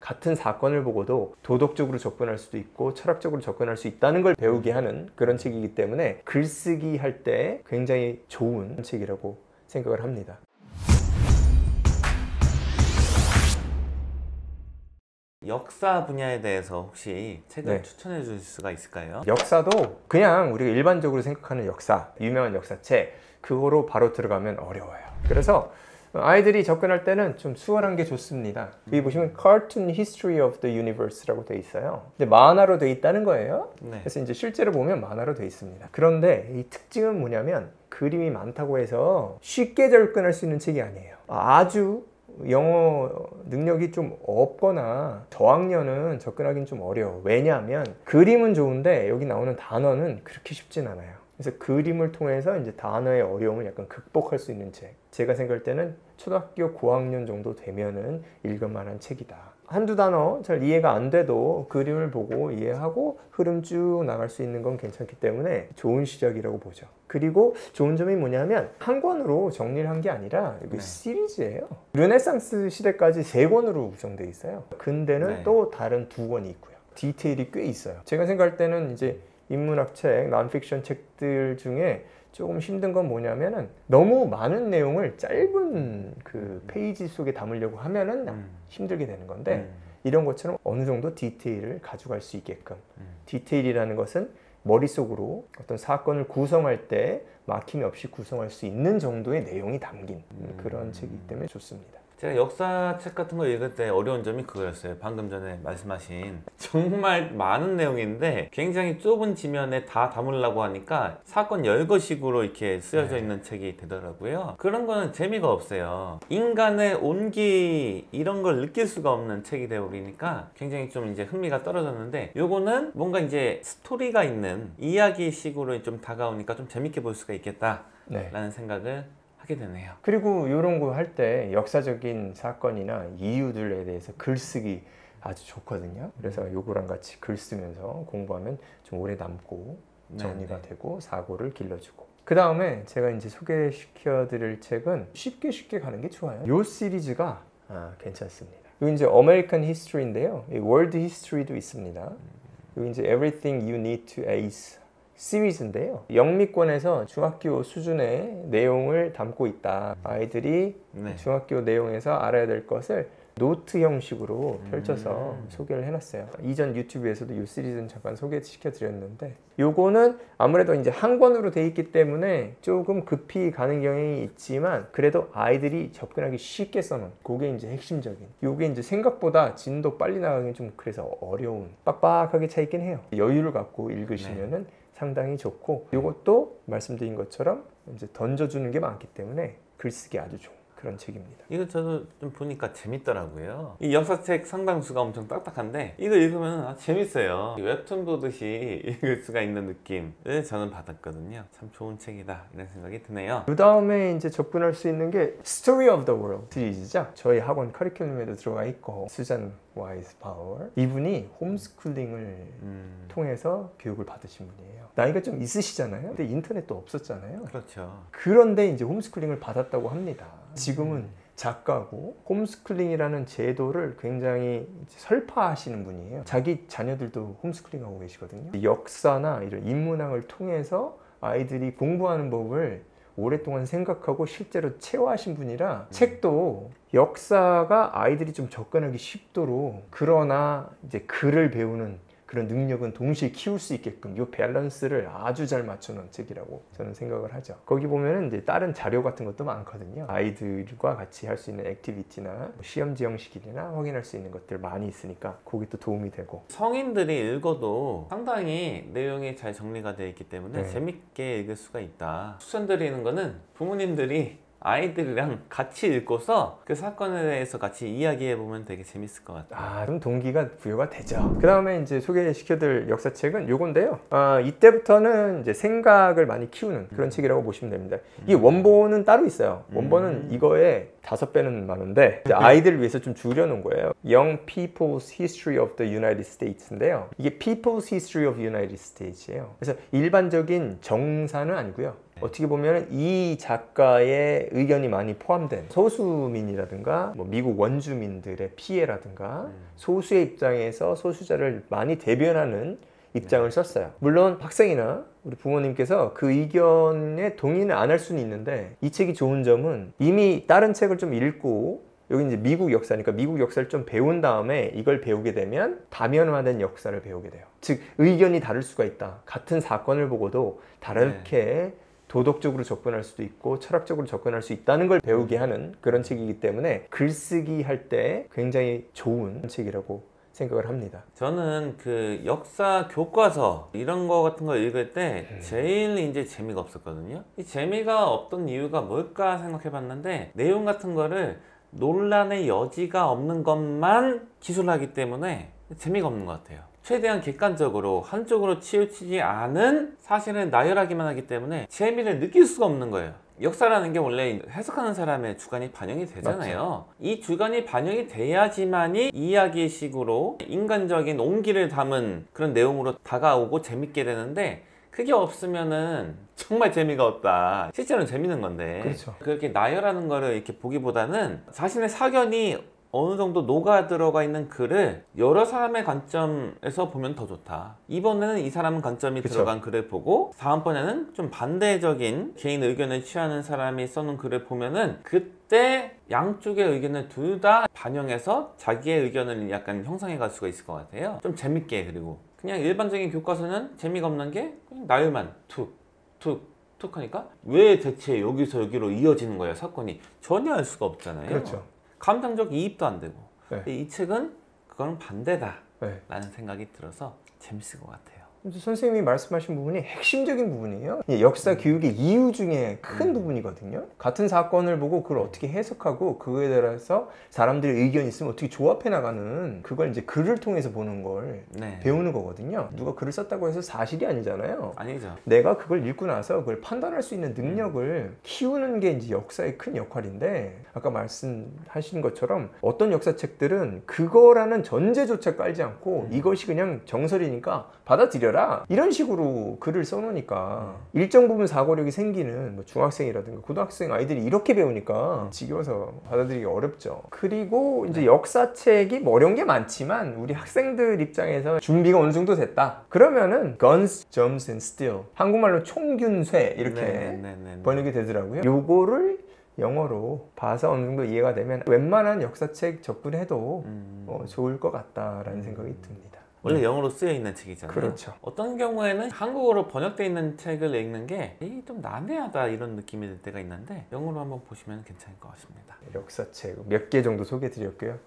같은 사건을 보고도 도덕적으로 접근할 수도 있고 철학적으로 접근할 수 있다는 걸 배우게 하는 그런 책이기 때문에 글쓰기 할 때 굉장히 좋은 책이라고 생각을 합니다. 역사 분야에 대해서 혹시 책을 추천해 주실 수가 있을까요? 역사도 그냥 우리가 일반적으로 생각하는 역사, 유명한 역사책 그거로 바로 들어가면 어려워요. 그래서 아이들이 접근할 때는 좀 수월한 게 좋습니다. 여기 보시면 Cartoon History of the Universe라고 돼 있어요. 근데 만화로 돼 있다는 거예요. 그래서 이제 실제로 보면 만화로 돼 있습니다. 그런데 이 특징은 뭐냐면 그림이 많다고 해서 쉽게 접근할 수 있는 책이 아니에요. 아주 영어 능력이 좀 없거나 저학년은 접근하기는 좀 어려워. 왜냐하면 그림은 좋은데 여기 나오는 단어는 그렇게 쉽진 않아요. 그래서 그림을 통해서 이제 단어의 어려움을 약간 극복할 수 있는 책. 제가 생각할 때는 초등학교 고학년 정도 되면은 읽을만한 책이다. 한두 단어 잘 이해가 안 돼도 그림을 보고 이해하고 흐름 쭉 나갈 수 있는 건 괜찮기 때문에 좋은 시작이라고 보죠. 그리고 좋은 점이 뭐냐면 한 권으로 정리를 한 게 아니라 이거 시리즈예요. 르네상스 시대까지 3권으로 구성되어 있어요. 근대는 또 다른 2권이 있고요. 디테일이 꽤 있어요. 제가 생각할 때는 이제 인문학 책, 논픽션 책들 중에 조금 힘든 건 뭐냐면은 너무 많은 내용을 짧은 그 페이지 속에 담으려고 하면은 힘들게 되는 건데 이런 것처럼 어느 정도 디테일을 가져갈 수 있게끔 디테일이라는 것은 머릿속으로 어떤 사건을 구성할 때 막힘이 없이 구성할 수 있는 정도의 내용이 담긴 그런 책이기 때문에 좋습니다. 제가 역사책 같은 거 읽을 때 어려운 점이 그거였어요. 방금 전에 말씀하신 정말 많은 내용인데 굉장히 좁은 지면에 다 담으려고 하니까 사건 열거식으로 이렇게 쓰여져 있는 책이 되더라고요. 그런 거는 재미가 없어요. 인간의 온기 이런 걸 느낄 수가 없는 책이 되어버리니까 굉장히 좀 이제 흥미가 떨어졌는데 요거는 뭔가 이제 스토리가 있는 이야기식으로 좀 다가오니까 좀 재밌게 볼 수가 있겠다라는 생각을 하게 되네요. 그리고 이런 거 할 때 역사적인 사건이나 이유들에 대해서 글쓰기 아주 좋거든요. 그래서 요거랑 같이 글 쓰면서 공부하면 좀 오래 남고 정리가 되고 사고를 길러주고. 그 다음에 제가 이제 소개시켜 드릴 책은 쉽게 가는 게 좋아요. 요 시리즈가 괜찮습니다. 요 이제 American History인데요. World History도 있습니다. 요 이제 Everything You Need to Ace 시리즈인데요. 영미권에서 중학교 수준의 내용을 담고 있다. 아이들이 중학교 내용에서 알아야 될 것을 노트 형식으로 펼쳐서 소개를 해놨어요. 이전 유튜브에서도 이 시리즈는 잠깐 소개시켜 드렸는데 요거는 아무래도 이제 한 권으로 돼 있기 때문에 조금 급히 가는 경향이 있지만 그래도 아이들이 접근하기 쉽게 써놓은 그게 이제 핵심적인 요게 이제 생각보다 진도 빨리 나가기 좀 그래서 어려운 빡빡하게 차 있긴 해요. 여유를 갖고 읽으시면은 상당히 좋고 이것도 말씀드린 것처럼 이제 던져주는 게 많기 때문에 글쓰기 아주 좋은 그런 책입니다. 이거 저도 좀 보니까 재밌더라고요. 이 역사책 상당수가 엄청 딱딱한데 이거 읽으면 재밌어요. 웹툰 보듯이 읽을 수가 있는 느낌을 저는 받았거든요. 참 좋은 책이다 이런 생각이 드네요. 그 다음에 이제 접근할 수 있는 게 Story of the World 시리즈죠. 저희 학원 커리큘럼에도 들어가 있고 수잔 와이스 파워 이분이 홈스쿨링을 통해서 교육을 받으신 분이에요. 나이가 좀 있으시잖아요. 근데 인터넷도 없었잖아요. 그렇죠. 그런데 이제 홈스쿨링을 받았다고 합니다. 지금은 작가고 홈스쿨링이라는 제도를 굉장히 설파하시는 분이에요. 자기 자녀들도 홈스쿨링하고 계시거든요. 역사나 이런 인문학을 통해서 아이들이 공부하는 법을 오랫동안 생각하고 실제로 체화하신 분이라 책도 역사가 아이들이 좀 접근하기 쉽도록 그러나 이제 글을 배우는 그런 능력은 동시에 키울 수 있게끔 이 밸런스를 아주 잘 맞춰놓은 책이라고 저는 생각을 하죠. 거기 보면은 이제 다른 자료 같은 것도 많거든요. 아이들과 같이 할 수 있는 액티비티나 시험지 형식이나 확인할 수 있는 것들 많이 있으니까 그게 또 도움이 되고 성인들이 읽어도 상당히 내용이 잘 정리가 되어 있기 때문에 재밌게 읽을 수가 있다. 추천드리는 거는 부모님들이 아이들이랑 같이 읽고서 그 사건에 대해서 같이 이야기해보면 되게 재밌을 것 같아요. 좀 동기가 부여가 되죠. 그 다음에 이제 소개시켜드릴 역사책은 요건데요. 이때부터는 이제 생각을 많이 키우는 그런 책이라고 보시면 됩니다. 이 원본은 따로 있어요. 원본은 이거에 5배는 많은데 이제 아이들을 위해서 좀 줄여놓은 거예요. Young People's History of the United States인데요. 이게 People's History of United States예요. 그래서 일반적인 정사는 아니고요. 어떻게 보면 이 작가의 의견이 많이 포함된 소수민이라든가 뭐 미국 원주민들의 피해라든가 소수의 입장에서 소수자를 많이 대변하는 입장을 썼어요. 물론 학생이나 우리 부모님께서 그 의견에 동의는 안 할 수는 있는데 이 책이 좋은 점은 이미 다른 책을 좀 읽고 여기 이제 미국 역사니까 미국 역사를 좀 배운 다음에 이걸 배우게 되면 다면화된 역사를 배우게 돼요. 즉 의견이 다를 수가 있다. 같은 사건을 보고도 다르게 도덕적으로 접근할 수도 있고 철학적으로 접근할 수 있다는 걸 배우게 하는 그런 책이기 때문에 글쓰기 할 때 굉장히 좋은 책이라고 생각을 합니다. 저는 그 역사 교과서 이런 거 같은 거 읽을 때 제일 이제 재미가 없었거든요. 이 재미가 없던 이유가 뭘까 생각해 봤는데 내용 같은 거를 논란의 여지가 없는 것만 기술하기 때문에 재미가 없는 것 같아요. 최대한 객관적으로 한쪽으로 치우치지 않은 사실을 나열하기만 하기 때문에 재미를 느낄 수가 없는 거예요. 역사라는 게 원래 해석하는 사람의 주관이 반영이 되잖아요. 맞죠. 이 주관이 반영이 돼야지만이 이야기식으로 인간적인 온기를 담은 그런 내용으로 다가오고 재밌게 되는데 그게 없으면은 정말 재미가 없다. 실제로는 재밌는 건데 그렇죠. 그렇게 나열하는 거를 이렇게 보기보다는 자신의 사견이 어느 정도 녹아 들어가 있는 글을 여러 사람의 관점에서 보면 더 좋다. 이번에는 이 사람 관점이 그쵸. 들어간 글을 보고 다음번에는 좀 반대적인 개인 의견을 취하는 사람이 써놓은 글을 보면은 그때 양쪽의 의견을 둘 다 반영해서 자기의 의견을 약간 형성해 갈 수가 있을 것 같아요. 좀 재밌게. 그리고 그냥 일반적인 교과서는 재미가 없는 게 그냥 나열만 툭 하니까 왜 대체 여기서 여기로 이어지는 거야 사건이 전혀 알 수가 없잖아요. 그렇죠. 감정적 이입도 안 되고. 네. 이 책은 그거는 반대다 네. 라는 생각이 들어서 재밌을 것 같아요. 선생님이 말씀하신 부분이 핵심적인 부분이에요. 역사 교육의 이유 중에 큰 부분이거든요. 같은 사건을 보고 그걸 어떻게 해석하고 그거에 대해서 사람들의 의견이 있으면 어떻게 조합해 나가는 그걸 이제 글을 통해서 보는 걸 네. 배우는 거거든요. 누가 글을 썼다고 해서 사실이 아니잖아요. 아니죠. 내가 그걸 읽고 나서 그걸 판단할 수 있는 능력을 키우는 게 이제 역사의 큰 역할인데 아까 말씀하신 것처럼 어떤 역사책들은 그거라는 전제조차 깔지 않고 이것이 그냥 정설이니까 받아들여라 이런 식으로 글을 써놓으니까 일정 부분 사고력이 생기는 뭐 중학생이라든가 고등학생 아이들이 이렇게 배우니까 지겨워서 받아들이기 어렵죠. 그리고 이제 역사책이 뭐 어려운 게 많지만 우리 학생들 입장에서 준비가 어느 정도 됐다 그러면은 Guns, Germs and Steel 한국말로 총균쇠 이렇게 번역이 되더라고요. 요거를 영어로 봐서 어느 정도 이해가 되면 웬만한 역사책 접근해도 좋을 것 같다라는 생각이 듭니다. 원래 영어로 쓰여 있는 책이잖아요. 그렇죠. 어떤 경우에는 한국어로 번역되어 있는 책을 읽는 게 좀 난해하다 이런 느낌이 들 때가 있는데 영어로 한번 보시면 괜찮을 것 같습니다. 역사책 몇 개 정도 소개해 드렸고요.